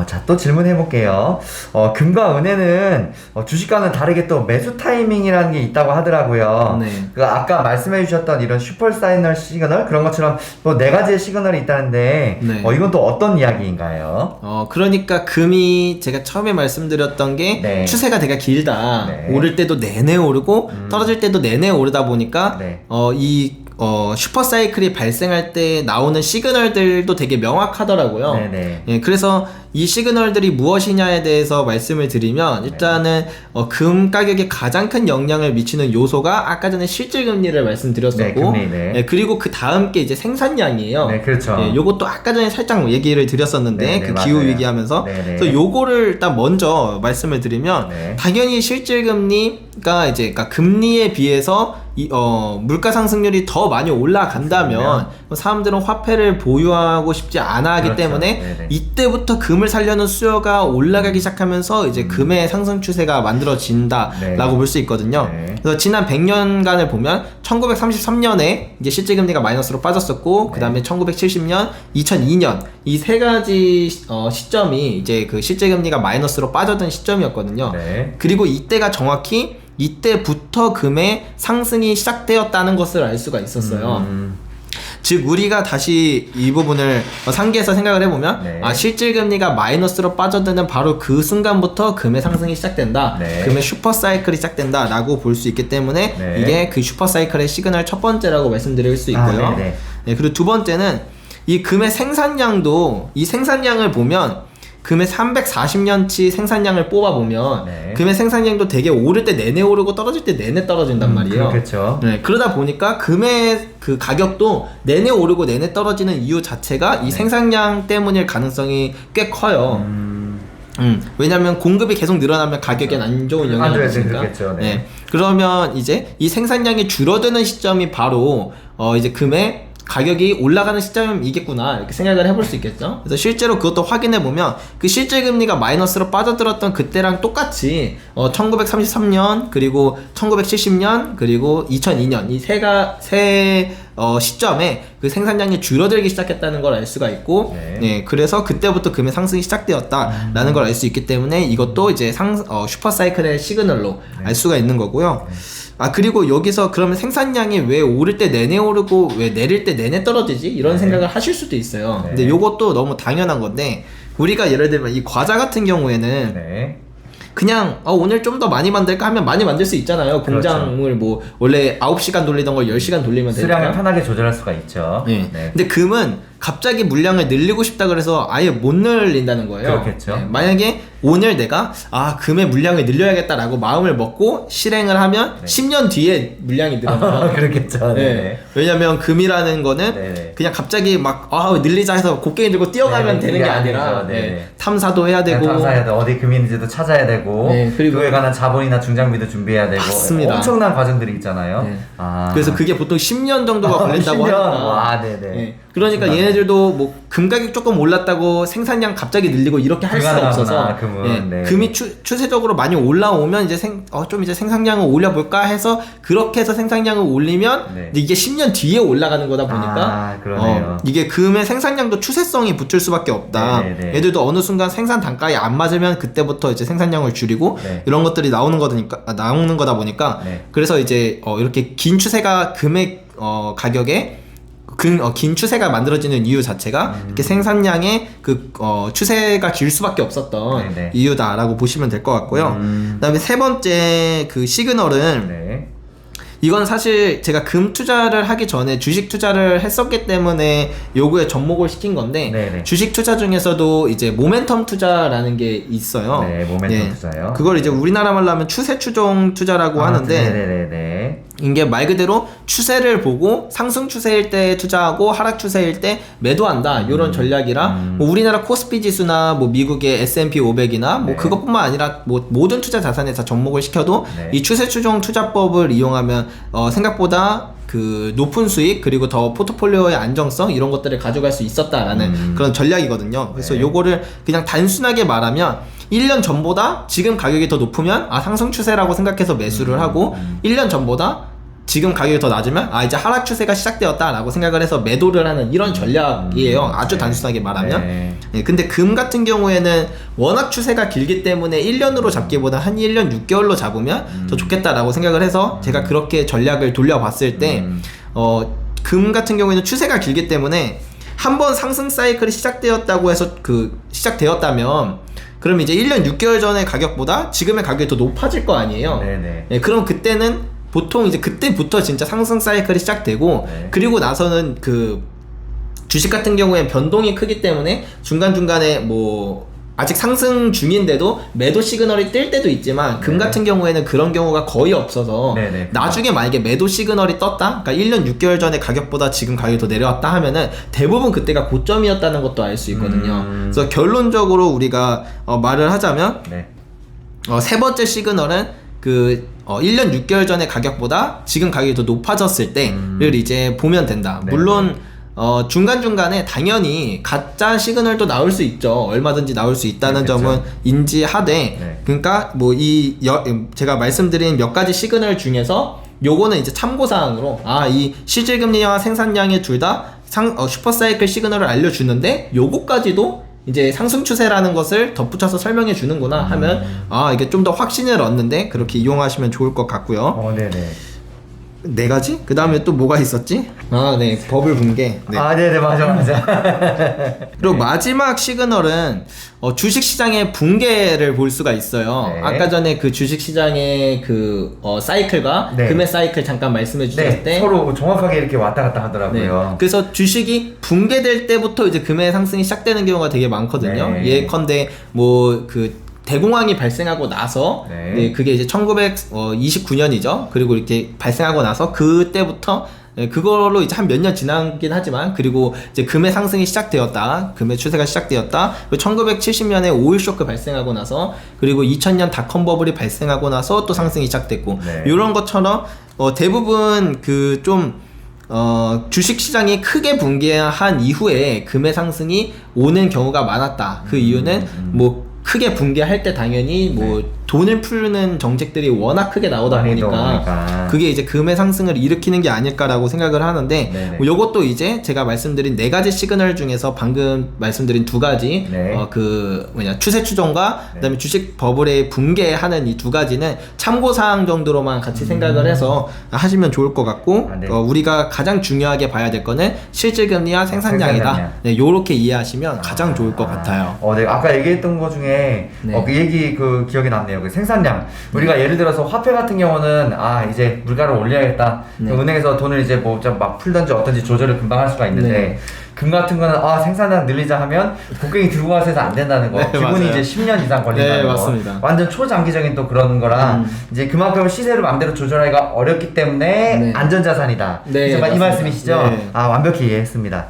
자, 또 질문해 볼게요. 금과 은에는 주식과는 다르게 또 매수 타이밍이라는 게 있다고 하더라고요. 네. 그 아까 말씀해 주셨던 이런 슈퍼 사이널 시그널 그런 것처럼 또 네 가지의 시그널이 있다는데 네. 이건 또 어떤 이야기인가요? 그러니까 금이 제가 처음에 말씀드렸던 게 네. 추세가 되게 길다. 네. 오를 때도 내내 오르고 떨어질 때도 내내 오르다 보니까 네. 슈퍼 사이클이 발생할 때 나오는 시그널들도 되게 명확하더라고요. 네네. 예, 그래서 이 시그널들이 무엇이냐에 대해서 말씀을 드리면 일단은 금 가격에 가장 큰 영향을 미치는 요소가 아까 전에 실질금리를 말씀드렸었고, 네, 금리, 네. 예, 그리고 그 다음 게 이제 생산량이에요. 네, 그렇죠. 예, 요것도 아까 전에 살짝 얘기를 드렸었는데 네, 네, 그 맞아요. 기후 위기하면서 네, 네. 그래서 요거를 일단 먼저 말씀을 드리면 네. 당연히 실질금리가 이제 그러니까 금리에 비해서 물가 상승률이 더 많이 올라간다면 사람들은 화폐를 보유하고 싶지 않아 하기 그렇죠. 때문에 네네. 이때부터 금을 사려는 수요가 올라가기 시작하면서 이제 금의 상승 추세가 만들어진다라고 네. 볼 수 있거든요. 네. 그래서 지난 100년간을 보면 1933년에 이제 실질금리가 마이너스로 빠졌었고 그 다음에 1970년, 2002년 이 세 가지 시점이 이제 그 실질금리가 마이너스로 빠졌던 시점이었거든요. 네. 그리고 이때가 정확히 이때부터 금의 상승이 시작되었다는 것을 알 수가 있었어요. 즉 우리가 다시 이 부분을 상기해서 생각을 해보면 네. 실질금리가 마이너스로 빠져드는 바로 그 순간부터 금의 상승이 시작된다. 네. 금의 슈퍼사이클이 시작된다 라고 볼 수 있기 때문에 네. 이게 그 슈퍼사이클의 시그널 첫 번째라고 말씀드릴 수 있고요. 네네. 네, 그리고 두 번째는 이 금의 생산량도 이 생산량을 보면 금의 340년치 생산량을 뽑아보면 네. 금의 생산량도 되게 오를 때 내내 오르고 떨어질 때 내내 떨어진단 말이에요. 그렇겠죠. 네, 그러다 보니까 금의 그 가격도 내내 오르고 내내 떨어지는 이유 자체가 이 생산량 때문일 가능성이 꽤 커요. 왜냐면 공급이 계속 늘어나면 가격엔 안 좋은 영향을 안 미치니까. 그렇겠죠. 네. 그러면 이제 이 생산량이 줄어드는 시점이 바로 이제 금의 가격이 올라가는 시점이겠구나 이렇게 생각을 해볼 수 있겠죠. 그래서 실제로 그것도 확인해 보면 그 실질금리가 마이너스로 빠져들었던 그때랑 똑같이 1933년 그리고 1970년 그리고 2002년 이 세 시점에 그 생산량이 줄어들기 시작했다는 걸 알 수가 있고, 네. 그래서 그때부터 금의 상승이 시작되었다라는 걸 알 수 있기 때문에 이것도 이제 슈퍼사이클의 시그널로 알 수가 있는 거고요. 그리고 여기서 그러면 생산량이 왜 오를 때 내내 오르고 왜 내릴 때 내내 떨어지지? 이런 생각을 하실 수도 있어요. 네. 근데 요것도 너무 당연한 건데 우리가 예를 들면 이 과자 같은 경우에는 네. 그냥 오늘 좀 더 많이 만들까 하면 많이 만들 수 있잖아요. 공장을 뭐 원래 9시간 돌리던 걸 10시간 돌리면 되니까. 수량을 편하게 조절할 수가 있죠. 네. 네. 근데 금은 갑자기 물량을 늘리고 싶다 그래서 아예 못 늘린다는 거예요. 그렇겠죠. 만약에 오늘 내가 금의 물량을 늘려야겠다라고 마음을 먹고 실행을 하면 10년 뒤에 물량이 늘어나요. 그렇겠죠. 네. 왜냐면 금이라는 거는 네네. 그냥 갑자기 막 늘리자 해서 곡괭이 들고 뛰어가면 네, 되는 게 그게 아니라 아니죠. 네. 탐사도 해야 되고 탐사해야 돼. 어디 금이 있는지도 찾아야 되고 네, 그리고 그에 관한 자본이나 중장비도 준비해야 되고 맞습니다. 엄청난 과정들이 있잖아요. 네. 아. 그래서 그게 보통 10년 정도가 걸린다고 10년? 하니까. 와, 네네. 네. 그러니까 엄청나네. 얘네들도 뭐 금 가격 조금 올랐다고 생산량 갑자기 늘리고 이렇게 할 수가 불가능하구나, 없어서 금은. 네. 금이 추세적으로 많이 올라오면 이제 좀 이제 생산량을 올려볼까 해서 그렇게 해서 생산량을 올리면 네. 근데 이게 10년 뒤에 올라가는 거다 보니까 그러네요. 이게 금의 생산량도 추세성이 붙을 수밖에 없다. 네네네. 얘들도 어느 순간 생산 단가에 안 맞으면 그때부터 이제 생산량을 줄이고 네. 이런 것들이 나오는 거다 보니까 네. 그래서 이제 이렇게 긴 추세가 금의 가격에 긴 추세가 만들어지는 이유 자체가 이렇게 생산량의 추세가 길 수밖에 없었던 네네. 이유다라고 보시면 될 것 같고요. 그다음에 세 번째 그 시그널은 네. 이건 사실 제가 금 투자를 하기 전에 주식 투자를 했었기 때문에 요구에 접목을 시킨 건데 네네. 주식 투자 중에서도 이제 모멘텀 투자라는 게 있어요. 네, 모멘텀 투자요. 그걸 이제 우리나라 말로 하면 추세 추종 투자라고 하는데 네네네. 이게 말 그대로 추세를 보고 상승 추세일 때 투자하고 하락 추세일 때 매도한다 이런 전략이라 뭐 우리나라 코스피 지수나 뭐 미국의 S&P 500이나 뭐 네. 그것뿐만 아니라 뭐 모든 투자 자산에 다 접목을 시켜도 네. 이 추세 추종 투자법을 이용하면 생각보다 그 높은 수익 그리고 더 포트폴리오의 안정성 이런 것들을 가져갈 수 있었다라는 그런 전략이거든요. 그래서 네. 요거를 그냥 단순하게 말하면 1년 전보다 지금 가격이 더 높으면 상승 추세라고 생각해서 매수를 하고 1년 전보다 지금 가격이 더 낮으면 이제 하락 추세가 시작되었다라고 생각을 해서 매도를 하는 이런 전략이에요. 아주 네. 단순하게 말하면. 네. 예, 근데 금 같은 경우에는 워낙 추세가 길기 때문에 1년으로 잡기보다 한 1년 6개월로 잡으면 더 좋겠다라고 생각을 해서 제가 그렇게 전략을 돌려봤을 때 금 같은 경우에는 추세가 길기 때문에 한번 상승 사이클이 시작되었다고 해서 시작되었다면 그럼 이제 1년 6개월 전의 가격보다 지금의 가격이 더 높아질 거 아니에요. 네네. 예, 그럼 그때는 보통 이제 그때부터 진짜 상승 사이클이 시작되고 네. 그리고 나서는 그 주식 같은 경우엔 변동이 크기 때문에 중간중간에 뭐 아직 상승 중인데도 매도 시그널이 뜰 때도 있지만 금 네. 같은 경우에는 그런 경우가 거의 없어서 네네. 나중에 만약에 매도 시그널이 떴다? 그러니까 1년 6개월 전에 가격보다 지금 가격이 더 내려왔다 하면은 대부분 그때가 고점이었다는 것도 알 수 있거든요. 그래서 결론적으로 우리가 말을 하자면 네. 세 번째 시그널은 1년 6개월 전의 가격보다 지금 가격이 더 높아졌을 때를 이제 보면 된다. 네. 물론 중간중간에 당연히 가짜 시그널도 나올 수 있죠. 얼마든지 나올 수 있다는 그렇겠죠. 점은 인지하되 네. 그러니까 뭐 제가 말씀드린 몇 가지 시그널 중에서 요거는 이제 참고사항으로 이 실질금리와 생산량이 둘 다 슈퍼사이클 시그널을 알려주는데 요거까지도 이제 상승 추세라는 것을 덧붙여서 설명해 주는구나 하면 이게 좀 더 확신을 얻는데 그렇게 이용하시면 좋을 것 같고요. 네네. 네 가지? 그 다음에 또 뭐가 있었지? 네, 버블 붕괴. 네. 네네, 맞아. 그리고 마지막 시그널은 주식 시장의 붕괴를 볼 수가 있어요. 네. 아까 전에 그 주식 시장의 사이클과 네. 금의 사이클 잠깐 말씀해 주셨을 네, 때 서로 정확하게 이렇게 왔다 갔다 네. 하더라고요. 그래서 주식이 붕괴될 때부터 이제 금의 상승이 시작되는 경우가 되게 많거든요. 네. 예컨대 대공황이 발생하고 나서 네. 그게 이제 1929년이죠. 그리고 이렇게 발생하고 나서 그때부터 그걸로 이제 한 몇 년 지나긴 하지만 그리고 이제 금의 상승이 시작되었다. 금의 추세가 시작되었다. 그리고 1970년에 오일 쇼크 발생하고 나서 그리고 2000년 닷컴 버블이 발생하고 나서 또 상승이 시작됐고 네. 이런 것처럼 대부분 주식 시장이 크게 붕괴한 이후에 금의 상승이 오는 경우가 많았다. 그 이유는 크게 붕괴할 때 당연히 돈을 풀는 정책들이 워낙 크게 나오다 많이 보니까 나오니까. 그게 이제 금의 상승을 일으키는 게 아닐까라고 생각을 하는데 네네. 요것도 이제 제가 말씀드린 네 가지 시그널 중에서 방금 말씀드린 두 가지 네. 추세 추종과 그다음에 주식 버블의 붕괴하는 이 두 가지는 참고 사항 정도로만 같이 생각을 해서 하시면 좋을 것 같고 네. 우리가 가장 중요하게 봐야 될 거는 실질금리와 생산량이다. 생산량이야. 네, 요렇게 이해하시면 가장 좋을 것 같아요. 네, 아까 얘기했던 거 중에 네. 그 얘기 기억이 남네요. 그 생산량. 우리가 예를 들어서 화폐 같은 경우는 이제 물가를 올려야겠다. 네. 그 은행에서 돈을 이제 막 풀던지 어떤지 조절을 금방 할 수가 있는데 네. 금 같은 거는 생산량 늘리자 하면 곡괭이 들고 가서 해서 안 된다는 거. 네, 기본이 맞아요. 이제 10년 이상 걸린다는 네, 거. 맞습니다. 완전 초장기적인 또 그런 거라 이제 그만큼 시세를 마음대로 조절하기가 어렵기 때문에 네. 안전자산이다. 네, 이 맞습니다. 말씀이시죠? 네. 완벽히 이해했습니다.